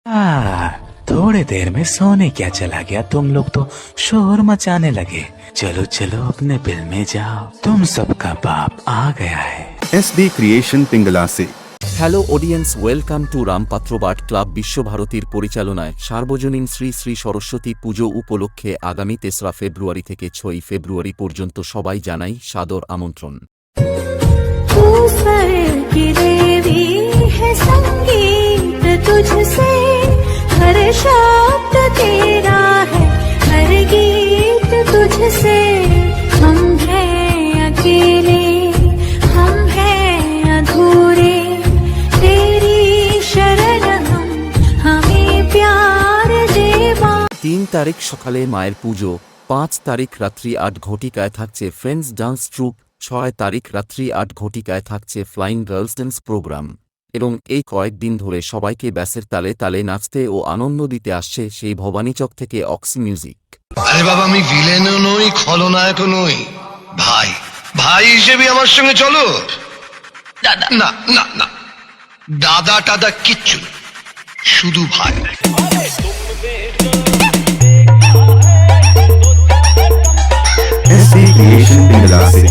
थोड़ी देर में सोने क्या चला गया, तुम लोग तो शोर मचाने लगे। चलो चलो अपने बिल में जाओ, तुम सबका बाप आ गया है। SD क्रिएशन पिंगला से। Hello audience, welcome to Rampatra বাট ক্লাব। বিশ্বভারতীর পরিচালনায় সার্বজনীন শ্রী শ্রী সরস্বতী পুজো উপলক্ষে আগামী ৩রা ফেব্রুয়ারি থেকে ৬ই ফেব্রুয়ারি পর্যন্ত সবাই জানাই সাদর আমন্ত্রণ। তিন তারিখ সকালে মায়ের পুজো, ৫ তারিখ রাত্রি ৮ ঘটিকায় থাকছে ফ্রেন্ডস ডান্স ট্রুপ, ৬ তারিখ রাত্রি ৮ ঘটিকায় থাকছে ফ্লাইং গার্লস ড্যান্স প্রোগ্রাম এবং এই কয়েকদিন ধরে সবাইকে ব্যাসের তালে তালে নাচতে ও আনন্দ দিতে আসছে সেই ভবানীচক থেকে অক্সি মিউজিক। আরে বাবা, আমি ভিলেনও নই, খলনায়কও নই, ভাই ভাই হিসেবে আমার সঙ্গে চলো। দাদা না না না, দাদা টাদা কিচ্ছু না, শুধু ভাই। SD क्रिएशन पिंगला से।